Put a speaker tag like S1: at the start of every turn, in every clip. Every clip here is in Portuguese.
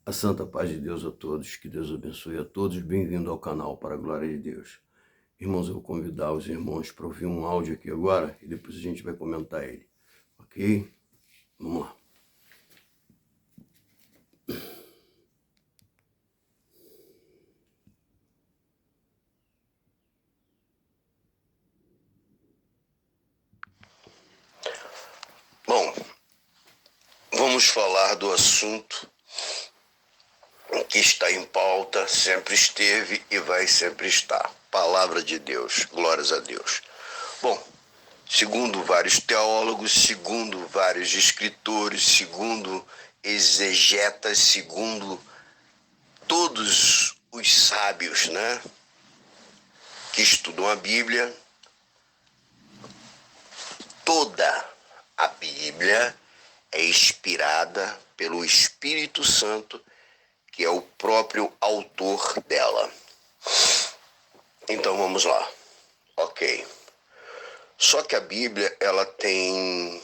S1: A santa paz de Deus a todos, que Deus abençoe a todos. Bem-vindo ao canal para a glória de Deus. Irmãos, eu vou convidar os irmãos para ouvir um áudio aqui agora e depois a gente vai comentar ele, ok? Vamos lá.
S2: Bom, vamos falar do assunto que está em pauta, sempre esteve e vai sempre estar. Palavra de Deus, glórias a Deus. Bom, segundo vários teólogos, segundo vários escritores, segundo exegetas, segundo todos os sábios, que estudam a Bíblia, toda a Bíblia é inspirada pelo Espírito Santo, que é o próprio autor dela. Então vamos lá. Ok. Só que a Bíblia, ela tem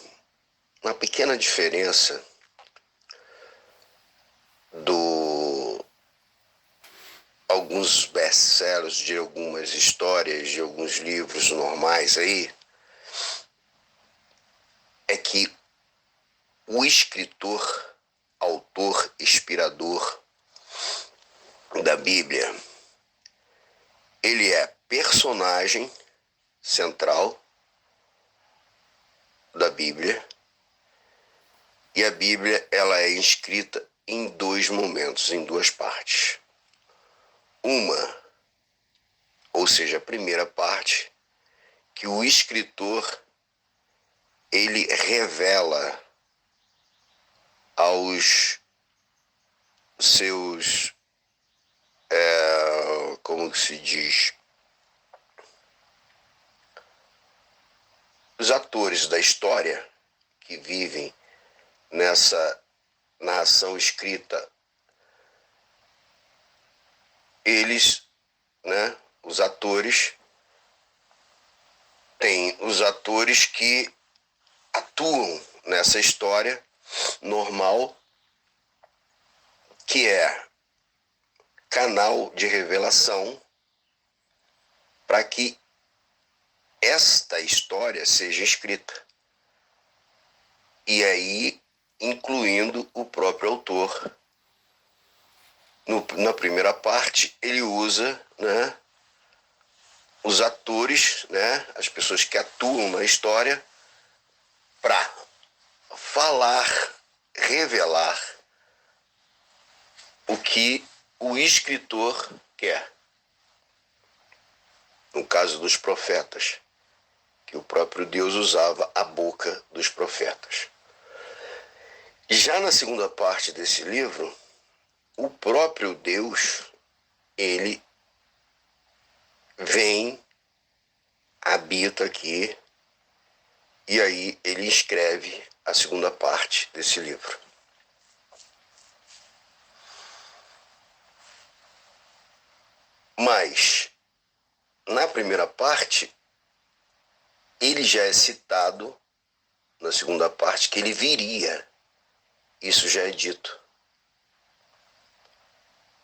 S2: uma pequena diferença do alguns best-sellers, de algumas histórias, de alguns livros normais aí, é que o escritor, autor, inspirador da Bíblia, ele é personagem central da Bíblia, e a Bíblia, ela é escrita em dois momentos, em duas partes. Uma, ou seja, a primeira parte, que o escritor, ele revela aos seus, como se diz, os atores da história que vivem nessa narração escrita, eles, os atores, têm os atores que atuam nessa história normal, que é canal de revelação para que esta história seja escrita. E aí, incluindo o próprio autor. Na primeira parte, ele usa, os atores, as pessoas que atuam na história, para falar, revelar o que o escritor quer. No caso dos profetas, que o próprio Deus usava a boca dos profetas. Já na segunda parte desse livro, o próprio Deus, ele vem, habita aqui, e aí ele escreve a segunda parte desse livro. Mas, na primeira parte, ele já é citado, na segunda parte, que ele viria. Isso já é dito.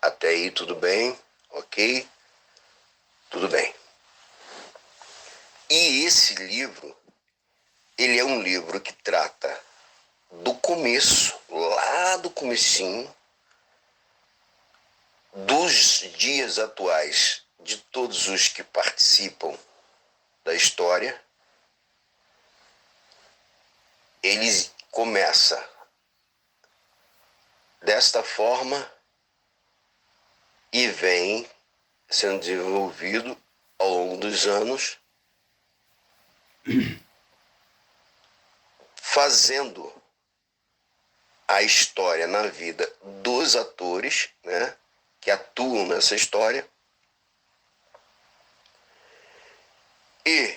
S2: Até aí tudo bem? Ok? Tudo bem. E esse livro, ele é um livro que trata do começo, lá do comecinho, dos dias atuais, de todos os que participam da história. Ele começa desta forma e vem sendo desenvolvido ao longo dos anos, fazendo a história na vida dos atores, que atuam nessa história, e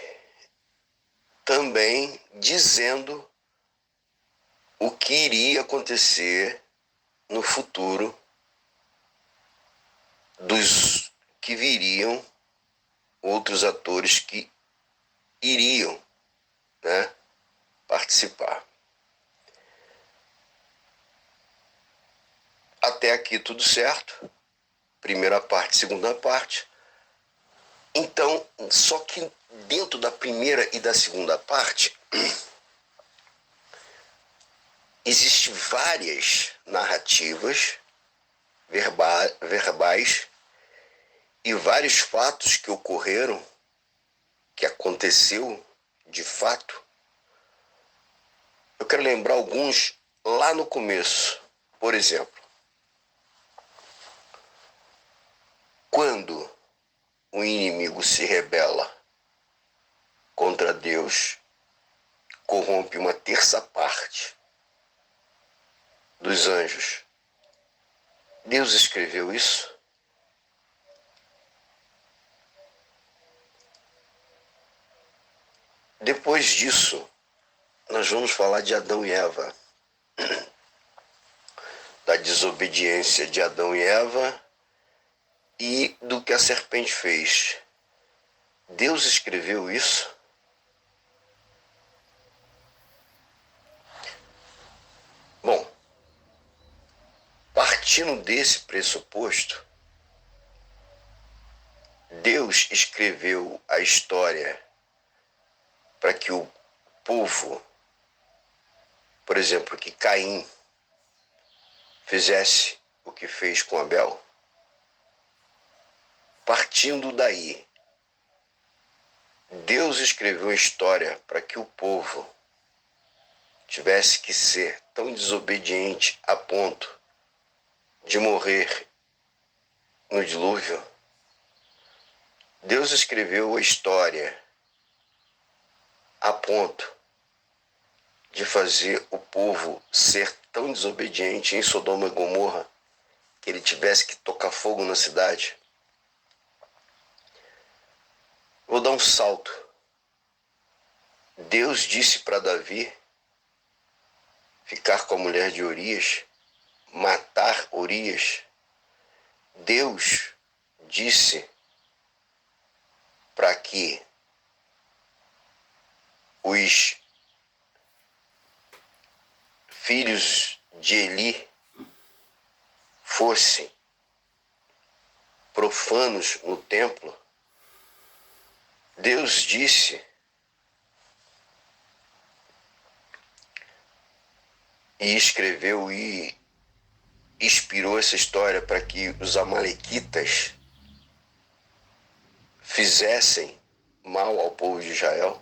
S2: também dizendo o que iria acontecer no futuro dos que viriam, outros atores que iriam, participar. A até aqui tudo certo. Primeira parte, segunda parte. Então, só que dentro da primeira e da segunda parte, existem várias narrativas verbais e vários fatos que ocorreram, que aconteceu de fato. Eu quero lembrar alguns lá no começo. Por exemplo, quando o inimigo se rebela contra Deus, corrompe uma terça parte dos anjos. Deus escreveu isso? Depois disso, nós vamos falar de Adão e Eva, da desobediência de Adão e Eva e do que a serpente fez. Deus escreveu isso? Bom, partindo desse pressuposto, Deus escreveu a história para que o povo, por exemplo, que Caim fizesse o que fez com Abel. Partindo daí, Deus escreveu a história para que o povo tivesse que ser tão desobediente a ponto de morrer no dilúvio. Deus escreveu a história a ponto de fazer o povo ser tão desobediente em Sodoma e Gomorra que ele tivesse que tocar fogo na cidade. Vou dar um salto. Deus disse para Davi ficar com a mulher de Urias, matar Urias. Deus disse para que os filhos de Eli fossem profanos no templo. Deus disse e escreveu e inspirou essa história para que os amalequitas fizessem mal ao povo de Israel.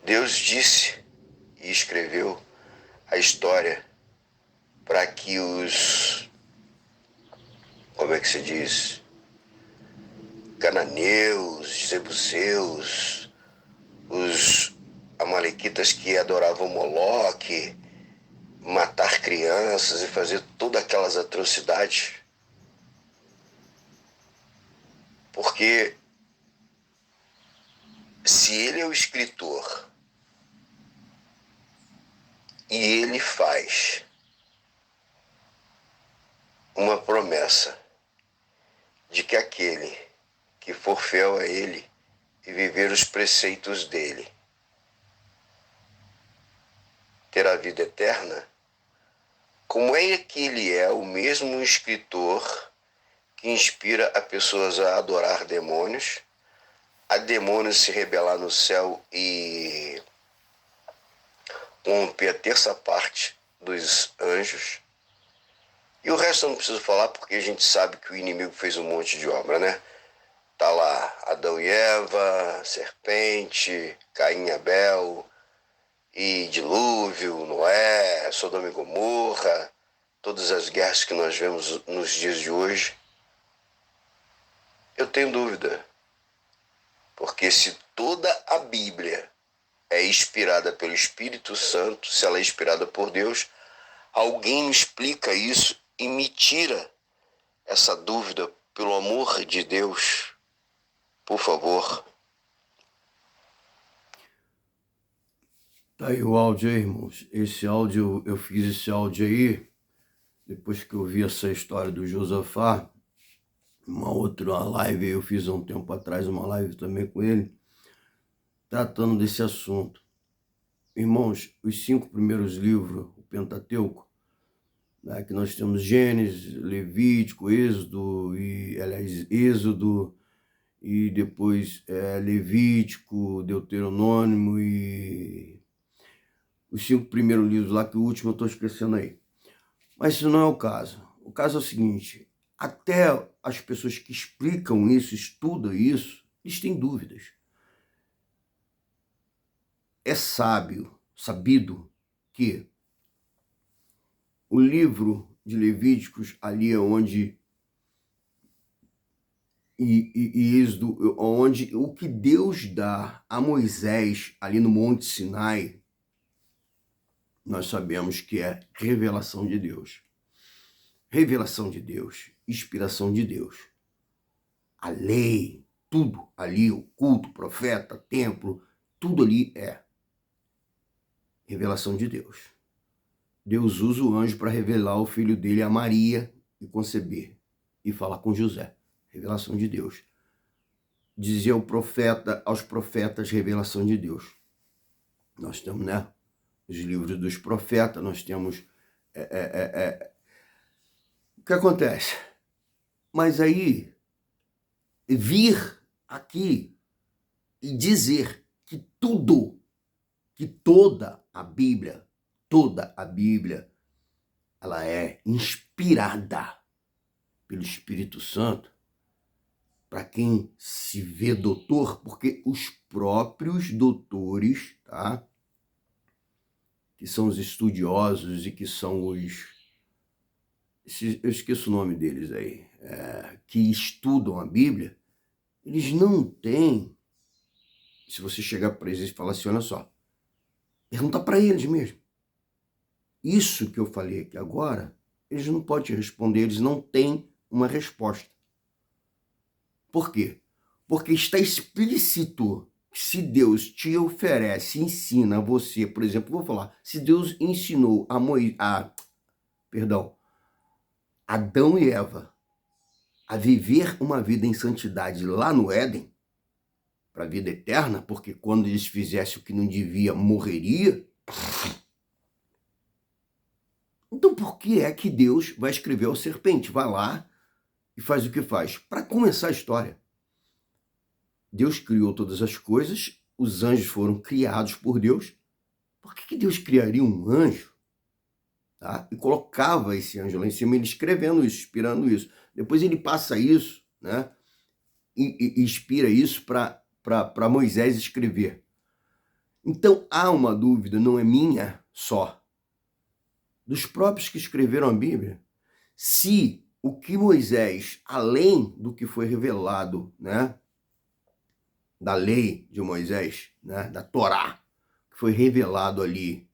S2: Deus disse e escreveu a história para que como é que se diz? Cananeus, jebuseus, os amalequitas que adoravam Moloque, matar crianças e fazer todas aquelas atrocidades. Porque se ele é o escritor e ele faz uma promessa de que aquele que for fiel a ele e viver os preceitos dele terá vida eterna, como é que ele é o mesmo escritor que inspira a pessoas a adorar demônios, a demônios se rebelar no céu e corromper a terça parte dos anjos? E o resto eu não preciso falar porque a gente sabe que o inimigo fez um monte de obra, né? Tá lá Adão e Eva, serpente, Caim e Abel, e dilúvio, Noé, Sodoma e Gomorra, todas as guerras que nós vemos nos dias de hoje. Eu tenho dúvida, porque se toda a Bíblia é inspirada pelo Espírito Santo, se ela é inspirada por Deus, alguém me explica isso e me tira essa dúvida, pelo amor de Deus, por favor.
S1: Tá aí o áudio aí, irmãos. Esse áudio, eu fiz esse áudio aí, depois que eu vi essa história do Josafá, uma outra live eu fiz há um tempo atrás, uma live também com ele, tratando desse assunto. Irmãos, os 5 primeiros livros, o Pentateuco, né, que nós temos Gênesis, Levítico, Êxodo, e, aliás, Êxodo, e depois Levítico, Deuteronômio e os 5 primeiros livros lá, que o último eu estou esquecendo aí. Mas isso não é o caso. O caso é o seguinte, até as pessoas que explicam isso, estudam isso, eles têm dúvidas. É sabido que o livro de Levíticos, ali é onde e Êxodo, onde o que Deus dá a Moisés ali no Monte Sinai, nós sabemos que é revelação de Deus. Revelação de Deus, inspiração de Deus. A lei, tudo ali, o culto, profeta, templo, tudo ali é revelação de Deus. Deus usa o anjo para revelar o filho dele a Maria e conceber e falar com José. Revelação de Deus. Dizia o profeta aos profetas, revelação de Deus. Nós temos, né, os livros dos profetas, nós temos... O que acontece? Mas aí, vir aqui e dizer que tudo, que toda a Bíblia, ela é inspirada pelo Espírito Santo, para quem se vê doutor, porque os próprios doutores, tá? Que são os estudiosos e que são os... Eu esqueço o nome deles aí, que estudam a Bíblia, eles não têm... Se você chegar para eles e falar assim, olha só, pergunta para eles mesmo. Isso que eu falei aqui agora, eles não podem te responder, eles não têm uma resposta. Por quê? Porque está explícito que se Deus te oferece, ensina a você, por exemplo, vou falar, se Deus ensinou Adão e Eva a viver uma vida em santidade lá no Éden, para a vida eterna, porque quando eles fizessem o que não devia, morreria. Então por que é que Deus vai escrever ao serpente? Vai lá e faz o que faz. Para começar a história, Deus criou todas as coisas, os anjos foram criados por Deus. Por que Deus criaria um anjo, tá? E colocava esse anjo lá em cima, ele escrevendo isso, inspirando isso. Depois ele passa isso, né? E inspira isso para Moisés escrever. Então há uma dúvida, não é minha só, dos próprios que escreveram a Bíblia, se o que Moisés, além do que foi revelado, né, da lei de Moisés, né, da Torá, que foi revelado ali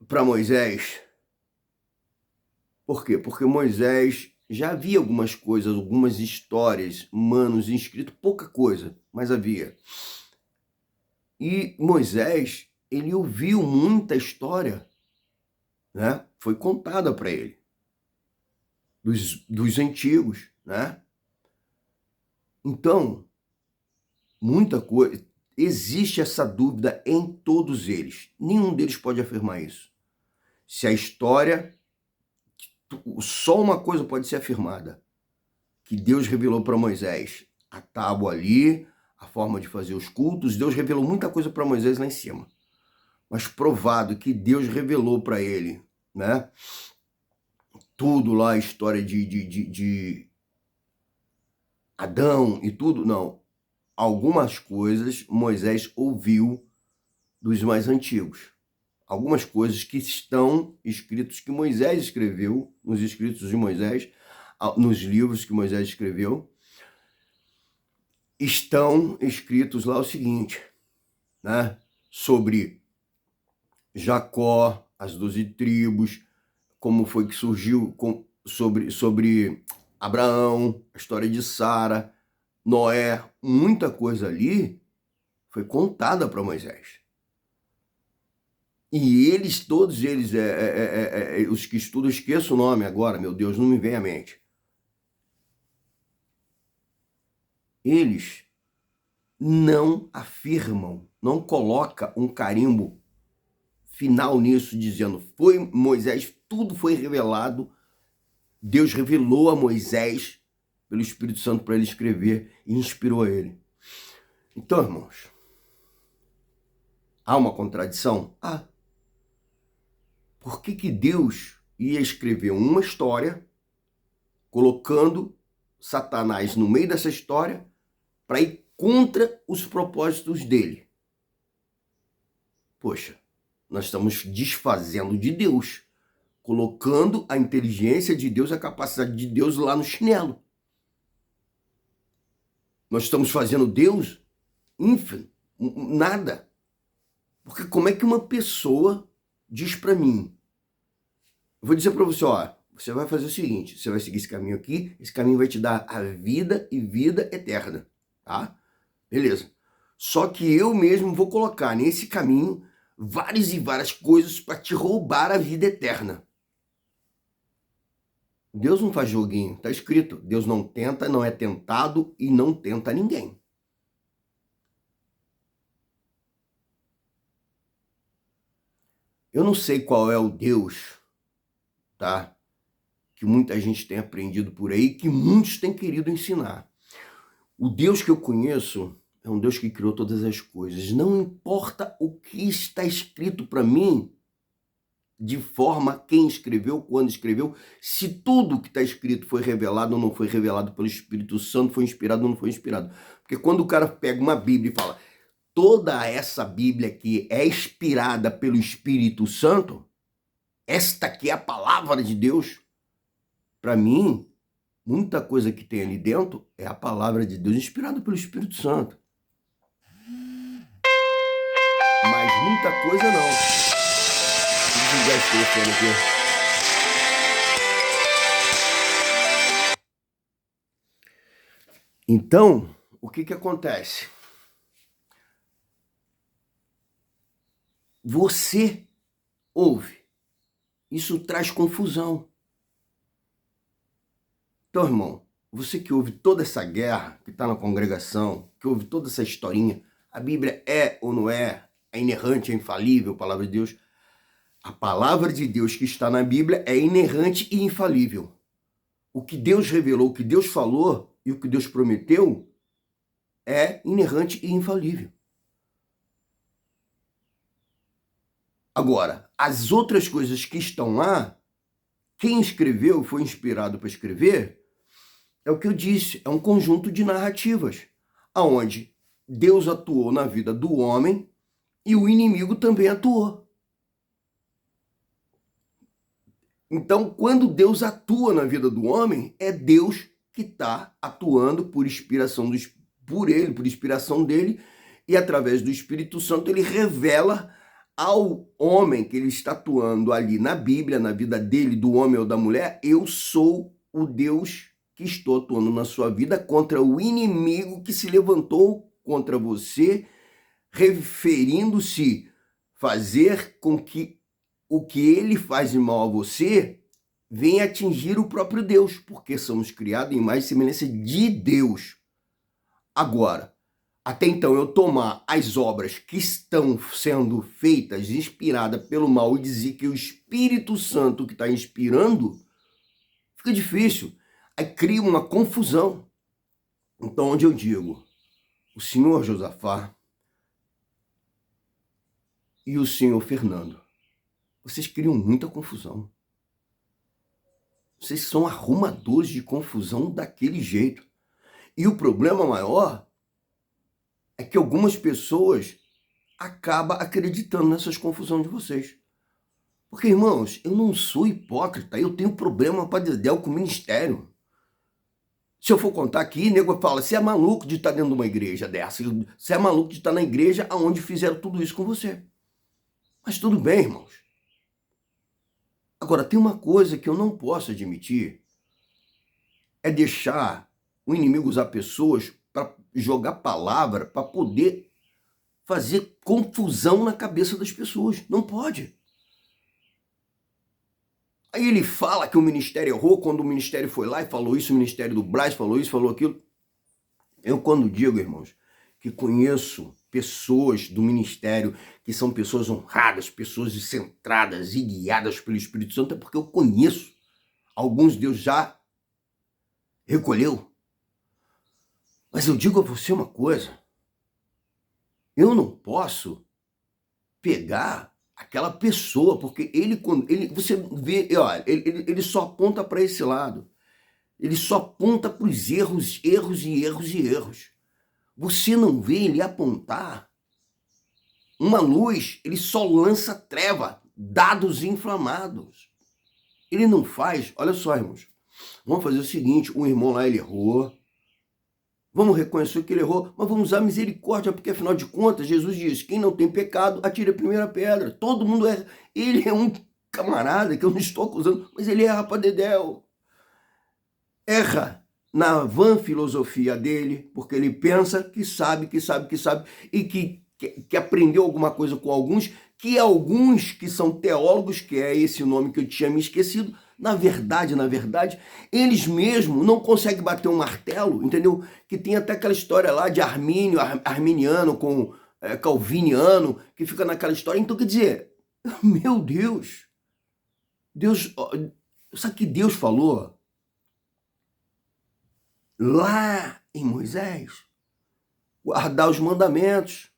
S1: para Moisés. Por quê? Porque Moisés já havia algumas coisas, algumas histórias, manos inscritos, pouca coisa, mas havia. E Moisés, ele ouviu muita história, né? Foi contada para ele, dos antigos, né? Então, muita coisa, existe essa dúvida em todos eles. Nenhum deles pode afirmar isso. Se a história, só uma coisa pode ser afirmada, que Deus revelou para Moisés, a tábua ali, a forma de fazer os cultos, Deus revelou muita coisa para Moisés lá em cima. Mas provado que Deus revelou para ele, né? Tudo lá, a história de Adão e tudo, não. Algumas coisas Moisés ouviu dos mais antigos. Algumas coisas que estão escritos, que Moisés escreveu, nos escritos de Moisés, nos livros que Moisés escreveu, estão escritos lá o seguinte, né? Sobre Jacó, as 12 tribos, como foi que surgiu, sobre Abraão, a história de Sara, Noé, muita coisa ali foi contada para Moisés. E eles, todos eles, os que estudam, esqueço o nome agora, meu Deus, não me vem à mente. Eles não afirmam, não colocam um carimbo final nisso, dizendo, foi Moisés, tudo foi revelado, Deus revelou a Moisés pelo Espírito Santo para ele escrever e inspirou ele. Então, irmãos, há uma contradição? Há. Por que Deus ia escrever uma história colocando Satanás no meio dessa história para ir contra os propósitos dele? Poxa, nós estamos desfazendo de Deus, colocando a inteligência de Deus, a capacidade de Deus lá no chinelo. Nós estamos fazendo Deus ínfimo, nada. Porque como é que uma pessoa diz para mim, eu vou dizer para você, ó, você vai fazer o seguinte, você vai seguir esse caminho aqui, esse caminho vai te dar a vida e vida eterna, tá? Beleza. Só que eu mesmo vou colocar nesse caminho várias e várias coisas para te roubar a vida eterna. Deus não faz joguinho, tá escrito. Deus não tenta, não é tentado e não tenta ninguém. Eu não sei qual é o Deus, tá? Que muita gente tem aprendido por aí, que muitos têm querido ensinar. O Deus que eu conheço é um Deus que criou todas as coisas. Não importa o que está escrito para mim, de forma quem escreveu, quando escreveu, se tudo que está escrito foi revelado ou não foi revelado pelo Espírito Santo, foi inspirado ou não foi inspirado. Porque quando o cara pega uma Bíblia e fala, toda essa Bíblia aqui é inspirada pelo Espírito Santo, esta aqui é a palavra de Deus, para mim, muita coisa que tem ali dentro é a palavra de Deus inspirada pelo Espírito Santo. Mas muita coisa não. Desligar esse telefone aqui. Então, o que acontece? Você ouve. Isso traz confusão. Então, irmão, você que ouve toda essa guerra, que está na congregação, que ouve toda essa historinha, a Bíblia é ou não é inerrante, é infalível, a palavra de Deus. A palavra de Deus que está na Bíblia é inerrante e infalível. O que Deus revelou, o que Deus falou e o que Deus prometeu é inerrante e infalível. Agora, as outras coisas que estão lá, quem escreveu, foi inspirado para escrever, é o que eu disse, é um conjunto de narrativas, aonde Deus atuou na vida do homem e o inimigo também atuou. Então, quando Deus atua na vida do homem, é Deus que está atuando por inspiração por inspiração dele, e através do Espírito Santo ele revela ao homem que ele está atuando ali na Bíblia, na vida dele, do homem ou da mulher, eu sou o Deus que estou atuando na sua vida contra o inimigo que se levantou contra você, referindo-se fazer com que o que ele faz de mal a você venha atingir o próprio Deus, porque somos criados em imagem e semelhança de Deus. Agora, até então eu tomar as obras que estão sendo feitas, inspiradas pelo mal, e dizer que o Espírito Santo que está inspirando, fica difícil. Aí cria uma confusão. Então, onde eu digo, o senhor Josafá e o senhor Fernando, vocês criam muita confusão. Vocês são arrumadores de confusão daquele jeito. E o problema maior é que algumas pessoas acabam acreditando nessas confusões de vocês. Porque, irmãos, eu não sou hipócrita, eu tenho problema para dedéu com o ministério. Se eu for contar aqui, o nego fala, você é maluco de estar dentro de uma igreja dessa, você é maluco de estar na igreja onde fizeram tudo isso com você. Mas tudo bem, irmãos. Agora, tem uma coisa que eu não posso admitir, é deixar o inimigo usar pessoas para jogar palavra, para poder fazer confusão na cabeça das pessoas. Não pode. Aí ele fala que o ministério errou, quando o ministério foi lá e falou isso, o ministério do Braz falou isso, falou aquilo. Eu quando digo, irmãos, que conheço pessoas do ministério que são pessoas honradas, pessoas centradas e guiadas pelo Espírito Santo, é porque eu conheço. Alguns Deus já recolheu. Mas eu digo a você uma coisa, eu não posso pegar aquela pessoa, porque você vê, olha, ele só aponta para esse lado. Ele só aponta para os erros. Você não vê ele apontar uma luz, ele só lança treva, dados inflamados. Ele não faz, olha só, irmãos, vamos fazer o seguinte, um irmão lá, ele errou, vamos reconhecer que ele errou, mas vamos usar misericórdia, porque afinal de contas, Jesus diz, quem não tem pecado, atire a primeira pedra. Todo mundo erra. Ele é um camarada que eu não estou acusando, mas ele erra para dedéu. Erra na vã filosofia dele, porque ele pensa que sabe, e que aprendeu alguma coisa com alguns que são teólogos, que é esse o nome que eu tinha me esquecido, na verdade, eles mesmos não conseguem bater um martelo, entendeu? Que tem até aquela história lá de arminiano com calviniano, que fica naquela história. Então, quer dizer, meu Deus, sabe o que Deus falou lá em Moisés? Guardar os mandamentos.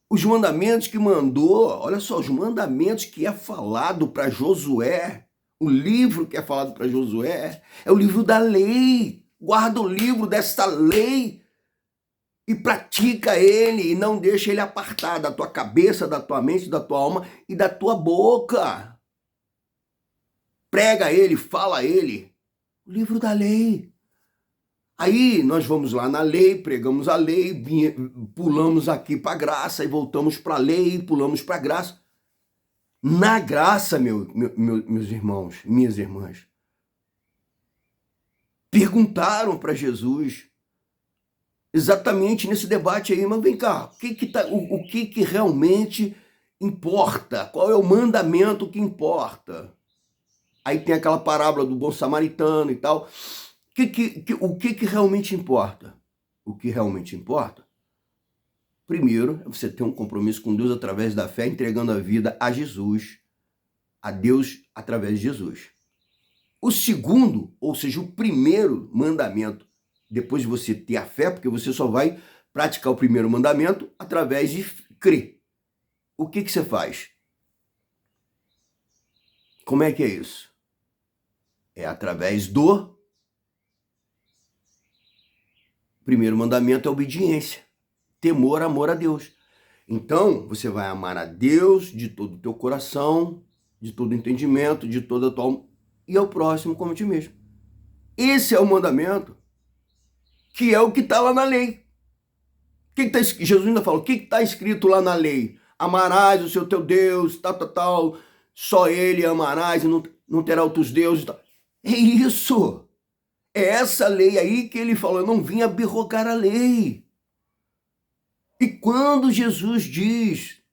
S1: Os mandamentos que mandou, olha só, os mandamentos que é falado para Josué, o livro que é falado para Josué é o livro da lei. Guarda o livro dessa lei e pratica ele e não deixa ele apartar da tua cabeça, da tua mente, da tua alma e da tua boca. Prega ele, fala ele. O livro da lei. Aí nós vamos lá na lei, pregamos a lei, pulamos aqui para a graça e voltamos para a lei e pulamos para a graça. Na graça, meus irmãos, minhas irmãs, perguntaram para Jesus, exatamente nesse debate aí, mas vem cá, o que realmente importa? Qual é o mandamento que importa? Aí tem aquela parábola do bom samaritano e tal. O que realmente importa? O que realmente importa, primeiro, é você ter um compromisso com Deus através da fé, entregando a vida a Jesus, a Deus através de Jesus. O segundo, ou seja, o primeiro mandamento, depois de você ter a fé, porque você só vai praticar o primeiro mandamento através de crer. O que você faz? Como é que é isso? É através do primeiro mandamento, é obediência, temor, amor a Deus. Então, você vai amar a Deus de todo o teu coração, de todo o entendimento, de toda a tua alma, e ao próximo como a ti mesmo. Esse é o mandamento, que é o que está lá na lei. Jesus ainda fala, o que está escrito lá na lei? Amarás o seu teu Deus, tal, só ele amarás e não terá outros deuses. Tal. É isso. É essa lei aí que ele falou, eu não vim abrogar a lei. E quando Jesus diz,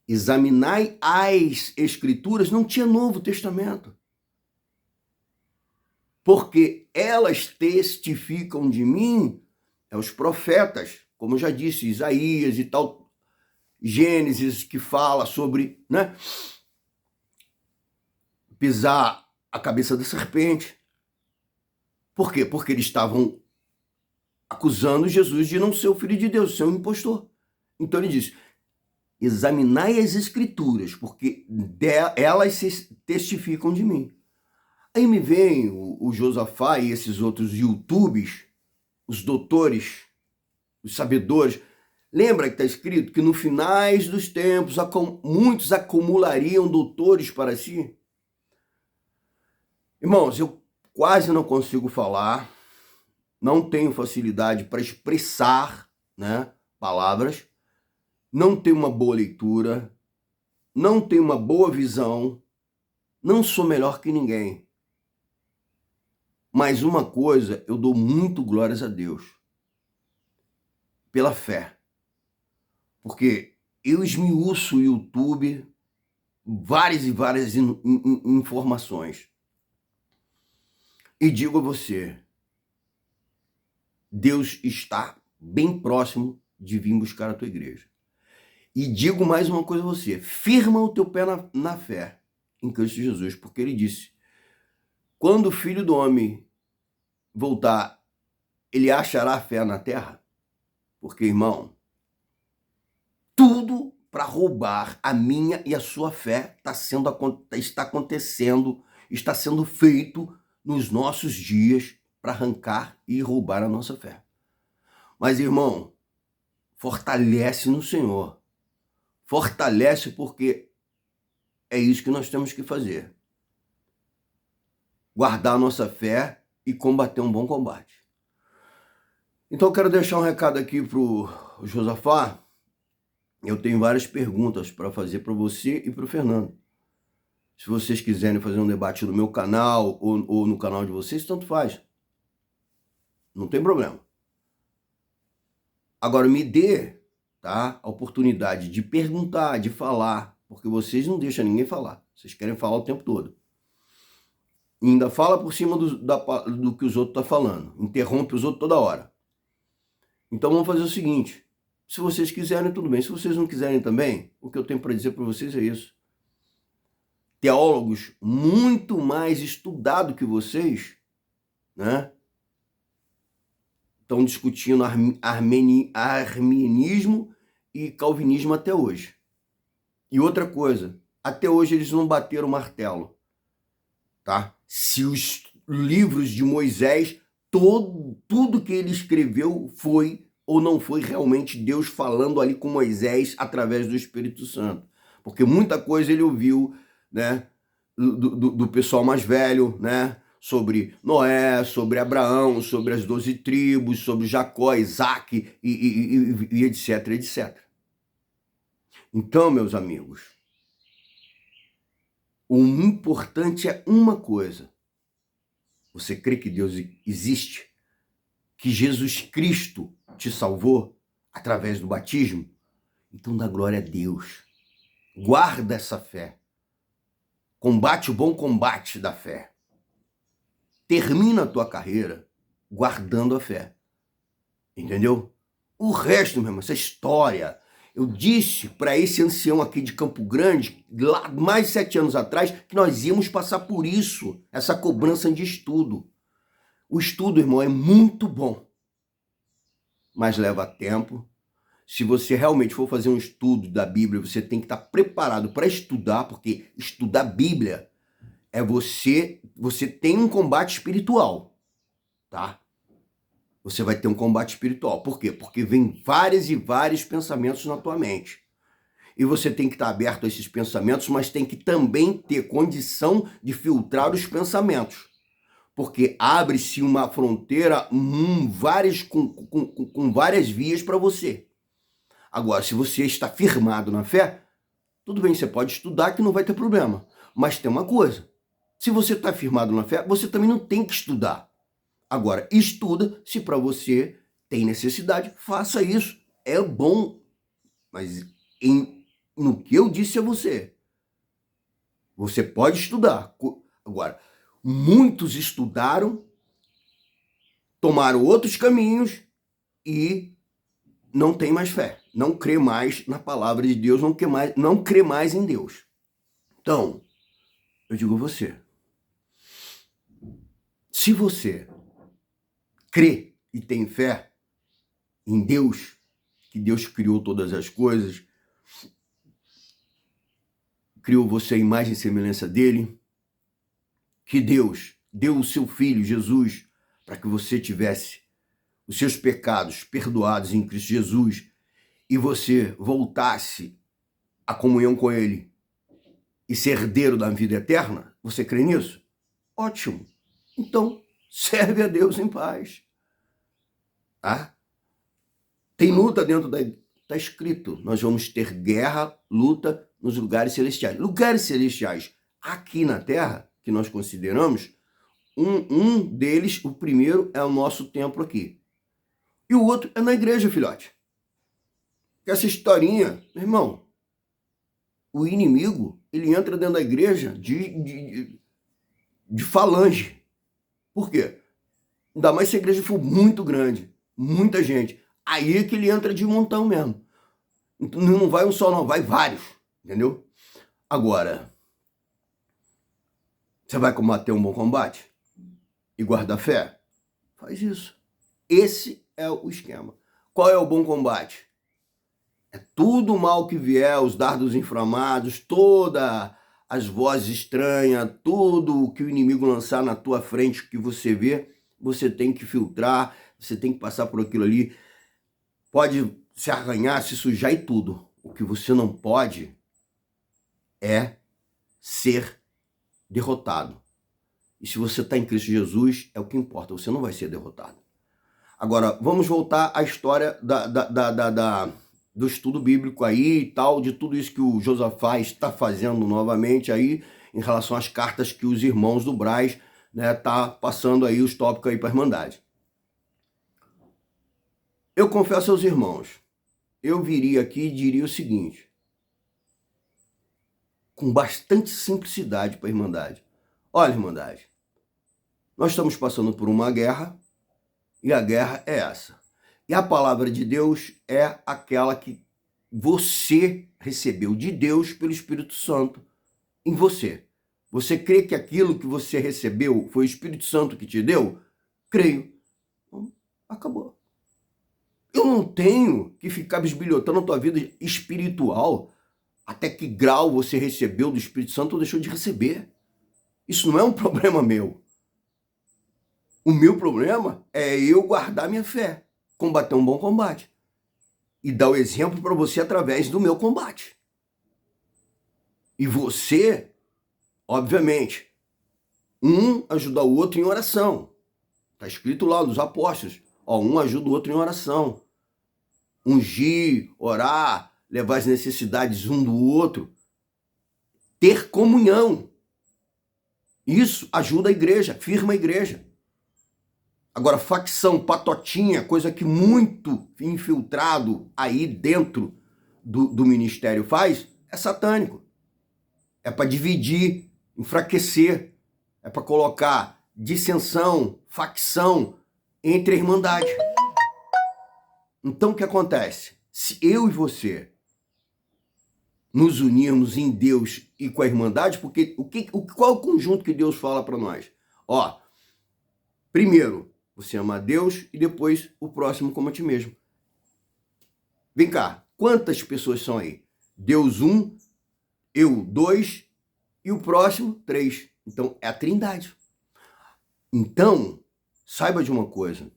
S1: examinai as escrituras, não tinha Novo Testamento. Porque elas testificam de mim, os profetas, como eu já disse, Isaías e tal, Gênesis, que fala sobre, né, pisar a cabeça da serpente. Por quê? Porque eles estavam acusando Jesus de não ser o Filho de Deus, de ser um impostor. Então ele diz, examinai as escrituras, porque elas testificam de mim. Aí me vem o Josafá e esses outros YouTubes, os doutores, os sabedores. Lembra que está escrito que no finais dos tempos muitos acumulariam doutores para si? Irmãos, eu quase não consigo falar, não tenho facilidade para expressar, né, palavras, não tenho uma boa leitura, não tenho uma boa visão, não sou melhor que ninguém. Mas uma coisa, eu dou muito glórias a Deus, pela fé. Porque eu esmiuço o YouTube, várias e várias informações. E digo a você, Deus está bem próximo de vir buscar a tua igreja. E digo mais uma coisa a você, firma o teu pé na fé em Cristo Jesus, porque ele disse, quando o Filho do Homem voltar, ele achará fé na terra? Porque, irmão, tudo para roubar a minha e a sua fé está acontecendo, está sendo feito nos nossos dias para arrancar e roubar a nossa fé. Mas, irmão, fortalece no Senhor. Fortalece porque é isso que nós temos que fazer. Guardar a nossa fé e combater um bom combate. Então eu quero deixar um recado aqui para o Josafá. Eu tenho várias perguntas para fazer para você e para o Fernando. Se vocês quiserem fazer um debate no meu canal ou no canal de vocês, tanto faz. Não tem problema. Agora me dê, tá, a oportunidade de perguntar, de falar, porque vocês não deixam ninguém falar. Vocês querem falar o tempo todo. E ainda fala por cima do que os outros estão falando. Interrompe os outros toda hora. Então vamos fazer o seguinte. Se vocês quiserem, tudo bem. Se vocês não quiserem também, o que eu tenho para dizer para vocês é isso. Teólogos muito mais estudados que vocês, né, estão discutindo arminianismo e calvinismo até hoje. E outra coisa, até hoje eles não bateram o martelo, tá? Se os livros de Moisés, tudo que ele escreveu foi ou não foi realmente Deus falando ali com Moisés através do Espírito Santo. Porque muita coisa ele ouviu, né, do pessoal mais velho, né, sobre Noé, sobre Abraão, sobre as 12 tribos, sobre Jacó, Isaac e etc, etc. Então, meus amigos, o importante é uma coisa. Você crê que Deus existe? Que Jesus Cristo te salvou através do batismo? Então dá glória a Deus. Guarda essa fé. Combate o bom combate da fé. Termina a tua carreira guardando a fé. Entendeu? O resto, meu irmão, essa história. Eu disse para esse ancião aqui de Campo Grande, lá mais de 7 anos atrás, que nós íamos passar por isso, essa cobrança de estudo. O estudo, irmão, é muito bom, mas leva tempo. Se você realmente for fazer um estudo da Bíblia, você tem que estar preparado para estudar, porque estudar Bíblia é você tem um combate espiritual, tá? Você vai ter um combate espiritual. Por quê? Porque vem vários e vários pensamentos na tua mente. E você tem que estar aberto a esses pensamentos, mas tem que também ter condição de filtrar os pensamentos. Porque abre-se uma fronteira com várias vias para você. Agora, se você está firmado na fé, tudo bem, você pode estudar que não vai ter problema. Mas tem uma coisa, se você está firmado na fé, você também não tem que estudar. Agora, estuda, se para você tem necessidade, faça isso. É bom, mas no que eu disse a você, você pode estudar. Agora, muitos estudaram, tomaram outros caminhos e não tem mais fé. Não crê mais na palavra de Deus, não crê mais em Deus. Então, eu digo a você, se você crê e tem fé em Deus, que Deus criou todas as coisas, criou você à imagem e semelhança dele, que Deus deu o seu Filho, Jesus, para que você tivesse os seus pecados perdoados em Cristo Jesus e você voltasse à comunhão com ele e ser herdeiro da vida eterna, você crê nisso? Ótimo. Então, serve a Deus em paz. Tá? Tem luta dentro da... Está escrito, nós vamos ter guerra, luta nos lugares celestiais. Lugares celestiais aqui na Terra, que nós consideramos, um deles, o primeiro, é o nosso templo aqui. E o outro é na igreja, filhote. Essa historinha, irmão, o inimigo, ele entra dentro da igreja de falange. Por quê? Ainda mais se a igreja for muito grande. muita gente. Aí é que ele entra de montão mesmo. Então, não vai um só não, vai vários, entendeu? Agora, você vai combater um bom combate e guardar fé? Faz isso. Esse é o esquema. Qual é o bom combate? É tudo mal que vier, os dardos inflamados, todas as vozes estranhas, tudo que o inimigo lançar na tua frente que você vê, você tem que filtrar, você tem que passar por aquilo ali. Pode se arranhar, se sujar e tudo. O que você não pode é ser derrotado. E se você está em Cristo Jesus, é o que importa, você não vai ser derrotado. Agora, vamos voltar à história do estudo bíblico aí e tal, de tudo isso que o Josafá está fazendo novamente aí, em relação às cartas que os irmãos do Braz, né, tá passando aí os tópicos aí para a Irmandade. Eu confesso aos irmãos, eu viria aqui e diria o seguinte, com bastante simplicidade para a Irmandade. Olha, Irmandade, nós estamos passando por uma guerra, e a guerra é essa. E a palavra de Deus é aquela que você recebeu de Deus pelo Espírito Santo em você. Você crê que aquilo que você recebeu foi o Espírito Santo que te deu? Creio. Então, acabou. Eu não tenho que ficar bisbilhotando a tua vida espiritual até que grau você recebeu do Espírito Santo ou deixou de receber. Isso não é um problema meu. O meu problema é eu guardar minha fé, combater um bom combate e dar o exemplo para você através do meu combate. E você, obviamente, ajuda o outro em oração. Está escrito lá nos apóstolos. Um ajuda o outro em oração. Ungir, orar, levar as necessidades um do outro. Ter comunhão. Isso ajuda a igreja, firma a igreja. Agora, facção, patotinha, coisa que muito infiltrado aí dentro do ministério faz, é satânico. É para dividir, enfraquecer, é para colocar dissensão, facção entre a Irmandade. Então, o que acontece? Se eu e você nos unirmos em Deus e com a Irmandade, porque qual é o conjunto que Deus fala para nós? Primeiro, você ama a Deus e depois o próximo como a ti mesmo. Vem cá, quantas pessoas são aí? Deus 1, eu 2 e o próximo 3. Então é a Trindade. Então, saiba de uma coisa.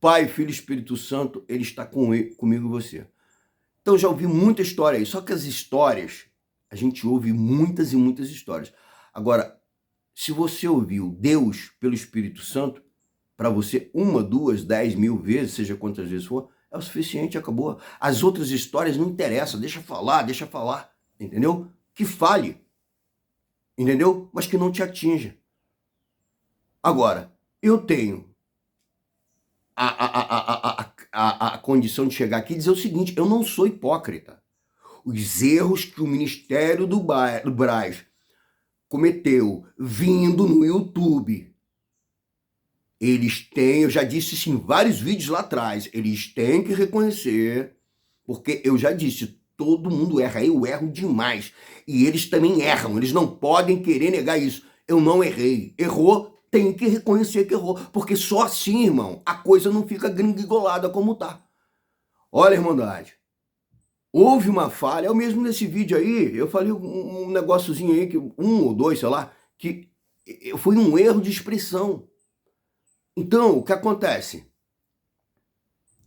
S1: Pai, Filho e Espírito Santo, ele está comigo e você. Então já ouvi muita história aí, só que as histórias, a gente ouve muitas e muitas histórias. Agora, se você ouviu Deus pelo Espírito Santo, para você 1, 2, 10 mil vezes, seja quantas vezes for, é o suficiente, acabou. As outras histórias não interessam, deixa falar, entendeu? Que fale, entendeu? Mas que não te atinja. Agora, eu tenho a condição de chegar aqui e dizer o seguinte, eu não sou hipócrita. Os erros que o Ministério do Braz cometeu vindo no YouTube, eles têm, eu já disse isso em vários vídeos lá atrás, eles têm que reconhecer, porque eu já disse, todo mundo erra, eu erro demais, e eles também erram, eles não podem querer negar isso. Eu não errei, errou, tem que reconhecer que errou, porque só assim, irmão, a coisa não fica gringolada como tá. Olha, Irmandade, houve uma falha, eu mesmo nesse vídeo aí, eu falei um negóciozinho aí, que 1 ou 2, sei lá, que foi um erro de expressão. Então, o que acontece?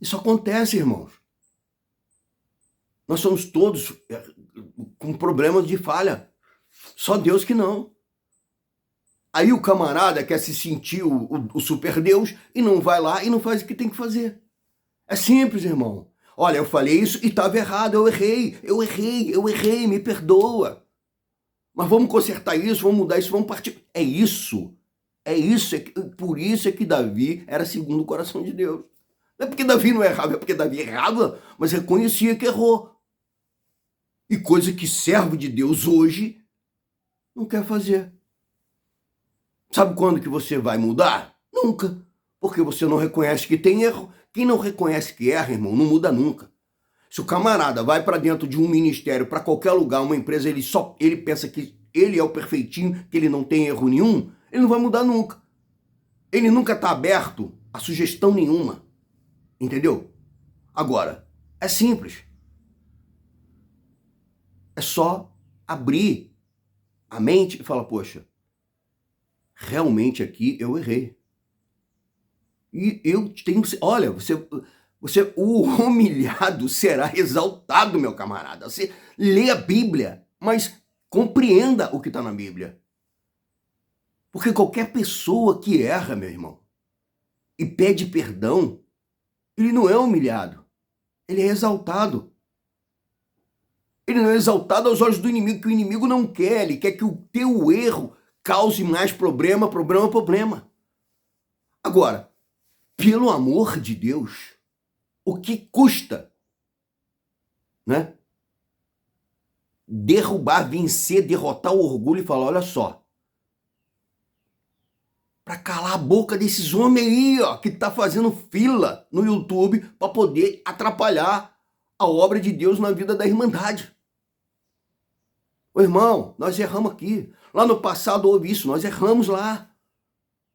S1: Isso acontece, irmãos. Nós somos todos com problemas de falha. Só Deus que não. Aí o camarada quer se sentir o super Deus e não vai lá e não faz o que tem que fazer. É simples, irmão. Olha, eu falei isso e estava errado, eu errei, me perdoa. Mas vamos consertar isso, vamos mudar isso, vamos partir. É isso, por isso é que Davi era segundo o coração de Deus. Não é porque Davi não errava, é porque Davi errava, mas reconhecia que errou. E coisa que servo de Deus hoje não quer fazer. Sabe quando que você vai mudar? Nunca. Porque você não reconhece que tem erro. Quem não reconhece que erra, irmão, não muda nunca. Se o camarada vai para dentro de um ministério, para qualquer lugar, uma empresa, ele pensa que ele é o perfeitinho, que ele não tem erro nenhum, ele não vai mudar nunca. Ele nunca está aberto a sugestão nenhuma. Entendeu? Agora, é simples. É só abrir a mente e falar, poxa, realmente aqui eu errei. E eu tenho que... Olha, o humilhado será exaltado, meu camarada. Você lê a Bíblia, mas compreenda o que está na Bíblia. Porque qualquer pessoa que erra, meu irmão, e pede perdão, ele não é humilhado, ele é exaltado. Ele não é exaltado aos olhos do inimigo, que o inimigo não quer, ele quer que o teu erro cause mais problema. Agora, pelo amor de Deus, o que custa, né? Derrubar, vencer, derrotar o orgulho e falar, olha só, para calar a boca desses homens aí, ó, que tá fazendo fila no YouTube para poder atrapalhar a obra de Deus na vida da Irmandade. Ô irmão, nós erramos aqui. Lá no passado houve isso, nós erramos lá.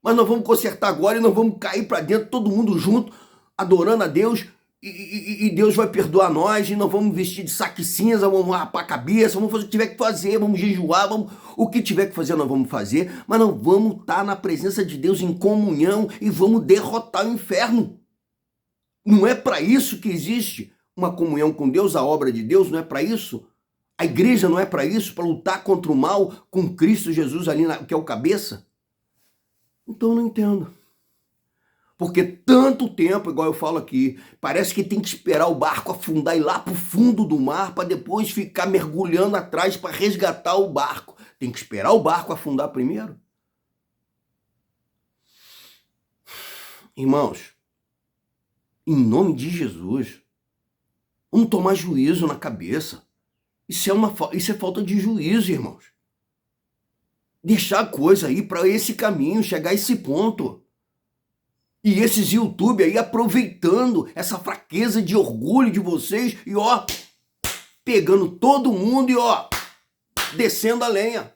S1: Mas nós vamos consertar agora e nós vamos cair para dentro, todo mundo junto, adorando a Deus, e Deus vai perdoar nós, e nós vamos vestir de saco e cinza, vamos rapar a cabeça, vamos fazer o que tiver que fazer, vamos jejuar, o que tiver que fazer nós vamos fazer, mas nós vamos estar na presença de Deus em comunhão e vamos derrotar o inferno. Não é para isso que existe uma comunhão com Deus, a obra de Deus, não é para isso? A igreja não é para isso, para lutar contra o mal com Cristo Jesus ali, que é o cabeça? Então eu não entendo. Porque tanto tempo, igual eu falo aqui, parece que tem que esperar o barco afundar e ir lá para o fundo do mar para depois ficar mergulhando atrás para resgatar o barco. Tem que esperar o barco afundar primeiro? Irmãos, em nome de Jesus, vamos tomar juízo na cabeça. Isso é falta de juízo, irmãos. Deixar a coisa aí para esse caminho, chegar a esse ponto. E esses YouTube aí aproveitando essa fraqueza de orgulho de vocês e ó, pegando todo mundo e ó, descendo a lenha.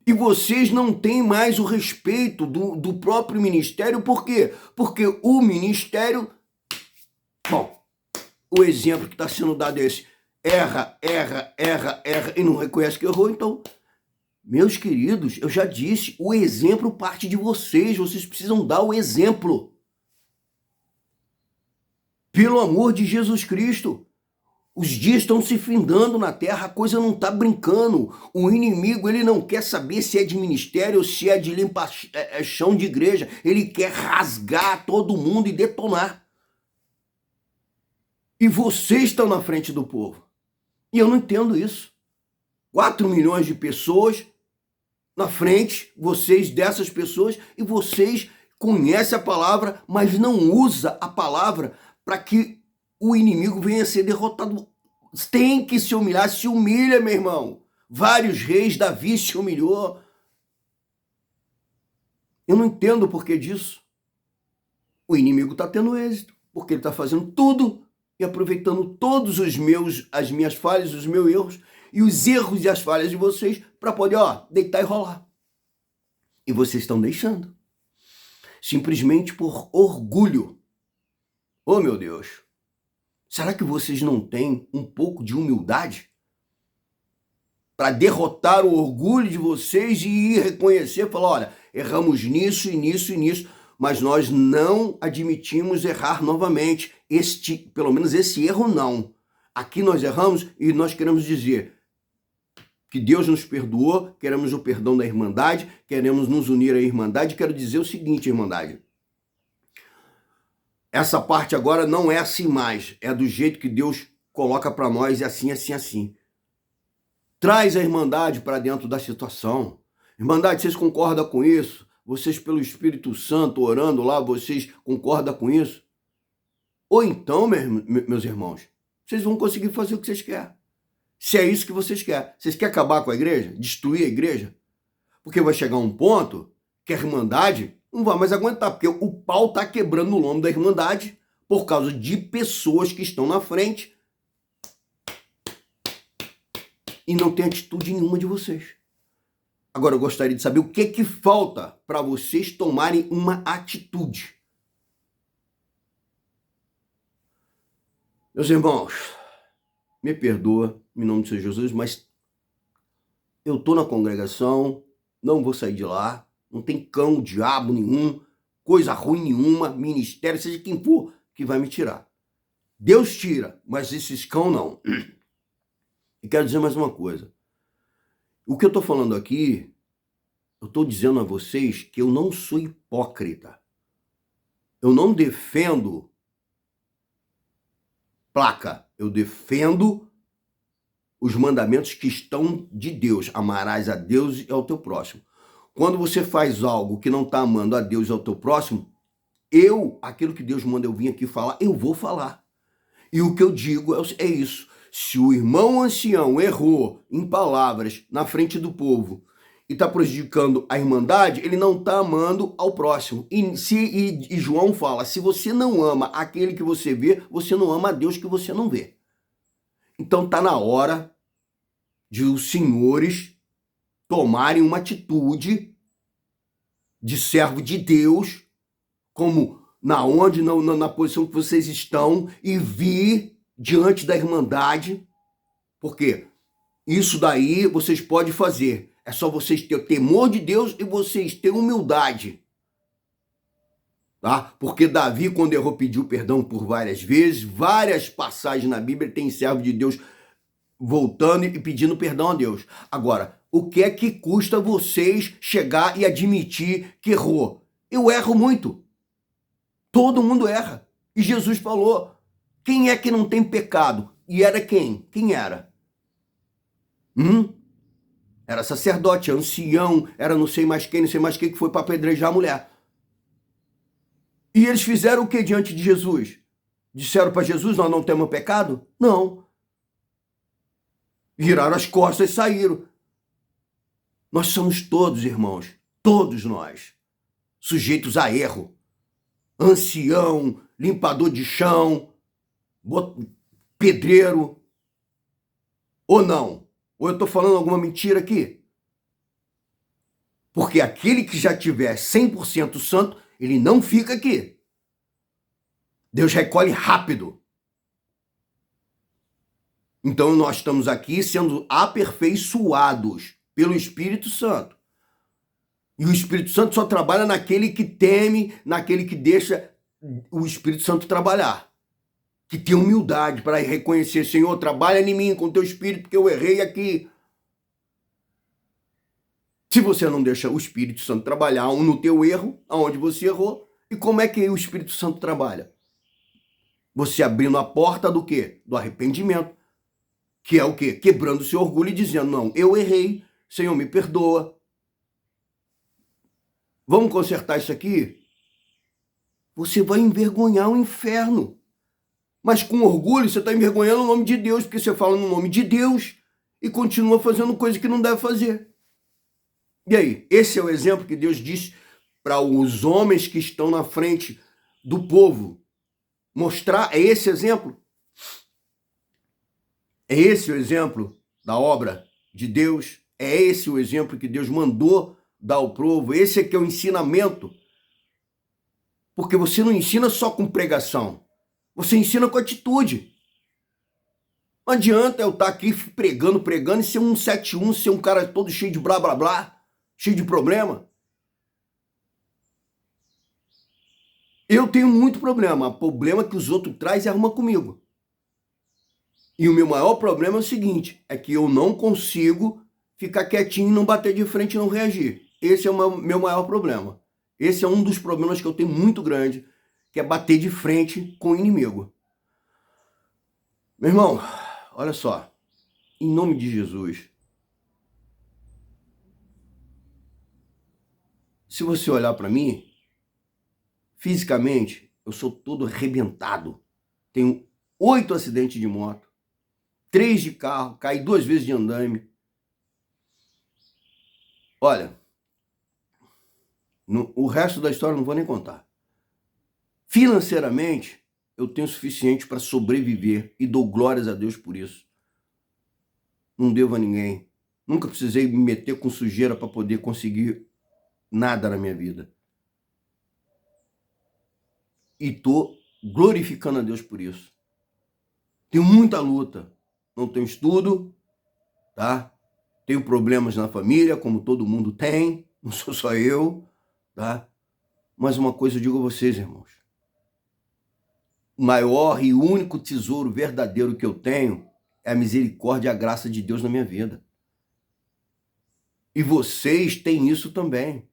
S1: E vocês não têm mais o respeito do próprio ministério, por quê? Porque o ministério, bom, o exemplo que está sendo dado é esse, erra e não reconhece que errou, então... Meus queridos, eu já disse, o exemplo parte de vocês precisam dar o exemplo. Pelo amor de Jesus Cristo, os dias estão se findando na terra, a coisa não está brincando. O inimigo, ele não quer saber se é de ministério ou se é de limpar chão de igreja. Ele quer rasgar todo mundo e detonar. E vocês estão na frente do povo. E eu não entendo isso. 4 milhões de pessoas... na frente, vocês dessas pessoas, e vocês conhecem a palavra, mas não usa a palavra para que o inimigo venha a ser derrotado. Tem que se humilhar, se humilha, meu irmão. Vários reis, Davi se humilhou. Eu não entendo o porquê disso. O inimigo está tendo êxito, porque ele está fazendo tudo e aproveitando todos as minhas falhas, os meus erros, e os erros e as falhas de vocês para poder, ó, deitar e rolar. E vocês estão deixando. Simplesmente por orgulho. Oh, meu Deus. Será que vocês não têm um pouco de humildade? Para derrotar o orgulho de vocês e ir reconhecer, falar, olha, erramos nisso e nisso e nisso, mas nós não admitimos errar novamente. Pelo menos esse erro não. Aqui nós erramos e nós queremos dizer... que Deus nos perdoou, queremos o perdão da Irmandade, queremos nos unir à Irmandade. Quero dizer o seguinte, Irmandade. Essa parte agora não é assim mais. É do jeito que Deus coloca para nós, é assim, assim, assim. Traz a Irmandade para dentro da situação. Irmandade, vocês concordam com isso? Vocês, pelo Espírito Santo, orando lá, vocês concordam com isso? Ou então, meus irmãos, vocês vão conseguir fazer o que vocês querem. Se é isso que vocês querem. Vocês querem acabar com a igreja? Destruir a igreja? Porque vai chegar um ponto que a Irmandade não vai mais aguentar, porque o pau tá quebrando o lombo da Irmandade por causa de pessoas que estão na frente e não tem atitude nenhuma de vocês. Agora eu gostaria de saber o que falta para vocês tomarem uma atitude. Meus irmãos, me perdoa, em nome de Jesus, mas eu tô na congregação, não vou sair de lá, não tem cão, diabo nenhum, coisa ruim nenhuma, ministério, seja quem for, que vai me tirar. Deus tira, mas esses cão não. E quero dizer mais uma coisa. O que eu tô falando aqui, eu tô dizendo a vocês que eu não sou hipócrita. Eu não defendo placa, eu defendo os mandamentos que estão de Deus. Amarás a Deus e ao teu próximo. Quando você faz algo que não está amando a Deus e ao teu próximo, aquilo que Deus manda eu vir aqui falar, eu vou falar. E o que eu digo é isso. Se o irmão ancião errou em palavras na frente do povo e está prejudicando a irmandade, ele não está amando ao próximo. E João fala, se você não ama aquele que você vê, você não ama a Deus que você não vê. Então está na hora de os senhores tomarem uma atitude de servo de Deus, como na posição que vocês estão, e vir diante da Irmandade, porque isso daí vocês podem fazer. É só vocês terem temor de Deus e vocês terem humildade. Tá? Porque Davi, quando errou, pediu perdão por várias vezes, várias passagens na Bíblia tem servo de Deus voltando e pedindo perdão a Deus. Agora, o que é que custa vocês chegar e admitir que errou? Eu erro muito. Todo mundo erra. E Jesus falou, quem é que não tem pecado? E era quem? Quem era? Era sacerdote, ancião, era não sei mais quem que foi para apedrejar a mulher. E eles fizeram o que diante de Jesus? Disseram para Jesus, nós não temos pecado? Não. Viraram as costas e saíram. Nós somos todos, irmãos, todos nós, sujeitos a erro. Ancião, limpador de chão, pedreiro, ou não? Ou eu estou falando alguma mentira aqui? Porque aquele que já tiver 100% santo, ele não fica aqui. Deus recolhe rápido. Então nós estamos aqui sendo aperfeiçoados pelo Espírito Santo. E o Espírito Santo só trabalha naquele que teme, naquele que deixa o Espírito Santo trabalhar. Que tem humildade para reconhecer, Senhor, trabalha em mim com o teu Espírito, porque eu errei aqui. Se você não deixa o Espírito Santo trabalhar no teu erro, aonde você errou, e como é que o Espírito Santo trabalha? Você abrindo a porta do quê? Do arrependimento. Que é o quê? Quebrando o seu orgulho e dizendo, não, eu errei, Senhor, me perdoa. Vamos consertar isso aqui? Você vai envergonhar o inferno. Mas com orgulho você está envergonhando o nome de Deus, porque você fala no nome de Deus e continua fazendo coisa que não deve fazer. E aí, esse é o exemplo que Deus diz para os homens que estão na frente do povo. Mostrar, é esse exemplo? É esse o exemplo da obra de Deus? É esse o exemplo que Deus mandou dar ao povo? Esse é que é o ensinamento? Porque você não ensina só com pregação. Você ensina com atitude. Não adianta eu estar aqui pregando e ser um 71, ser um cara todo cheio de blá blá blá, cheio de problema. Eu tenho muito problema. O problema que os outros trazem e arruma comigo. E o meu maior problema é o seguinte, é que eu não consigo ficar quietinho, não bater de frente e não reagir. Esse é o meu maior problema. Esse é um dos problemas que eu tenho muito grande, que é bater de frente com o inimigo. Meu irmão, olha só, em nome de Jesus, se você olhar para mim, fisicamente, eu sou todo arrebentado. Tenho 8 acidentes de moto, 3 de carro, caí 2 vezes de andaime. Olha, O resto da história eu não vou nem contar. Financeiramente, eu tenho o suficiente para sobreviver e dou glórias a Deus por isso. Não devo a ninguém. Nunca precisei me meter com sujeira para poder conseguir nada na minha vida. E tô glorificando a Deus por isso. Tenho muita luta. Não tenho estudo, tá? Tenho problemas na família, como todo mundo tem. Não sou só eu, tá? Mas uma coisa eu digo a vocês, irmãos. O maior e único tesouro verdadeiro que eu tenho é a misericórdia e a graça de Deus na minha vida. E vocês têm isso também.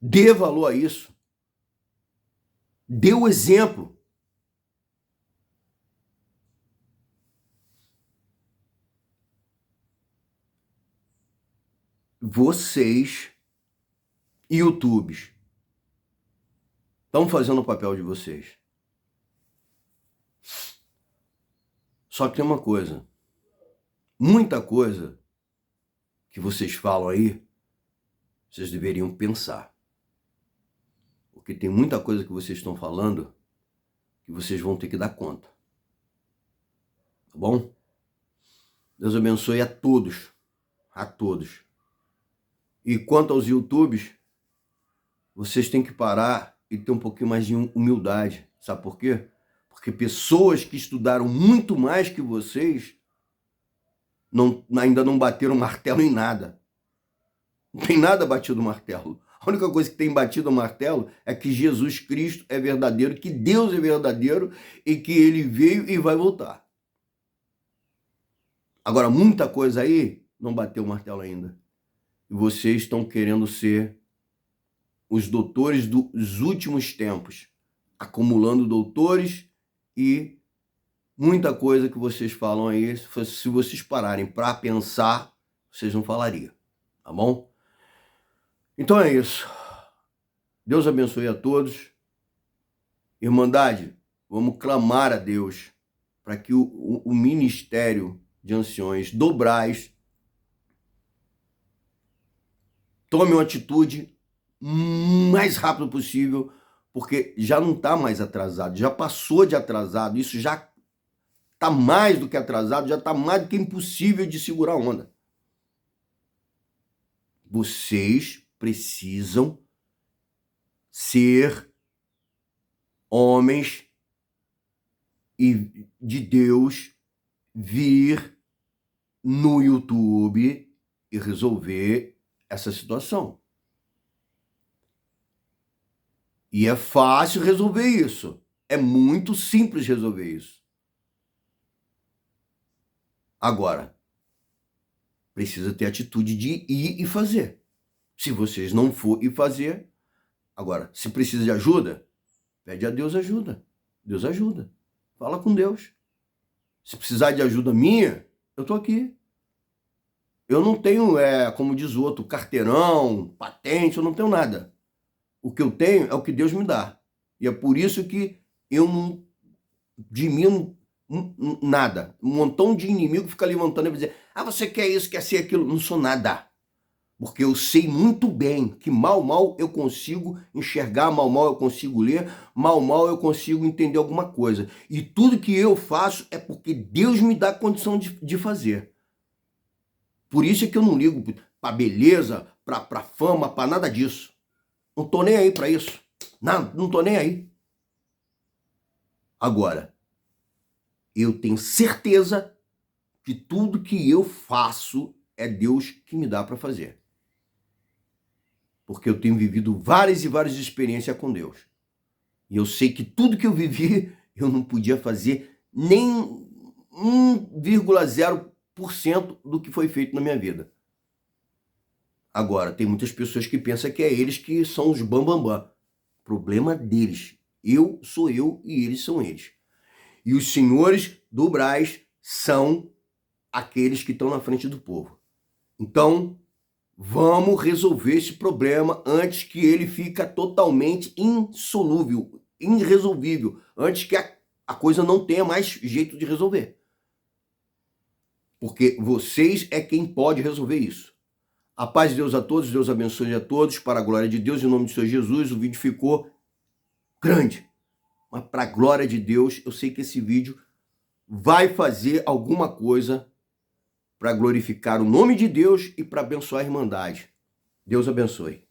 S1: Dê valor a isso. Dê o exemplo. Vocês, YouTubes, estão fazendo o papel de vocês. Só que tem uma coisa. Muita coisa que vocês falam aí, vocês deveriam pensar. Porque tem muita coisa que vocês estão falando que vocês vão ter que dar conta. Tá bom? Deus abençoe a todos. A todos. E quanto aos YouTubes, vocês têm que parar e ter um pouquinho mais de humildade. Sabe por quê? Porque pessoas que estudaram muito mais que vocês ainda não bateram martelo em nada. Não tem nada batido o martelo. A única coisa que tem batido o martelo é que Jesus Cristo é verdadeiro, que Deus é verdadeiro e que ele veio e vai voltar. Agora, muita coisa aí não bateu o martelo ainda. E vocês estão querendo ser os doutores dos últimos tempos, acumulando doutores e muita coisa que vocês falam aí, se vocês pararem para pensar, vocês não falariam, tá bom? Então é isso. Deus abençoe a todos. Irmandade, vamos clamar a Deus para que o ministério de anciões do Brás tome uma atitude mais rápido possível, porque já não está mais atrasado, já passou de atrasado, isso já está mais do que atrasado, já está mais do que impossível de segurar a onda. Vocês precisam ser homens e de Deus, vir no YouTube e resolver essa situação. E é fácil resolver isso. É muito simples resolver isso. Agora, precisa ter atitude de ir e fazer. Se vocês não for e fazer, agora, se precisa de ajuda, pede a Deus ajuda. Deus ajuda. Fala com Deus. Se precisar de ajuda minha, eu tô aqui. Eu não tenho, como diz o outro, carteirão, patente, eu não tenho nada. O que eu tenho é o que Deus me dá. E é por isso que eu não dimino nada. Um montão de inimigo fica levantando e dizer, você quer isso, quer ser aquilo. Não sou nada. Porque eu sei muito bem que mal eu consigo enxergar, mal eu consigo ler, mal eu consigo entender alguma coisa. E tudo que eu faço é porque Deus me dá condição de fazer. Por isso é que eu não ligo pra beleza, pra fama, pra nada disso. Não tô nem aí pra isso. Não tô nem aí. Agora, eu tenho certeza que tudo que eu faço é Deus que me dá para fazer. Porque eu tenho vivido várias e várias experiências com Deus. E eu sei que tudo que eu vivi, eu não podia fazer nem 1,0% do que foi feito na minha vida. Agora, tem muitas pessoas que pensam que é eles que são os bambambam. Problema deles. Eu sou eu e eles são eles. E os senhores do Brás são aqueles que estão na frente do povo. Então, vamos resolver esse problema antes que ele fique totalmente insolúvel, irresolvível, antes que a coisa não tenha mais jeito de resolver. Porque vocês é quem pode resolver isso. A paz de Deus a todos, Deus abençoe a todos, para a glória de Deus, em nome do Senhor Jesus. O vídeo ficou grande, mas para a glória de Deus, eu sei que esse vídeo vai fazer alguma coisa para glorificar o nome de Deus e para abençoar a Irmandade. Deus abençoe.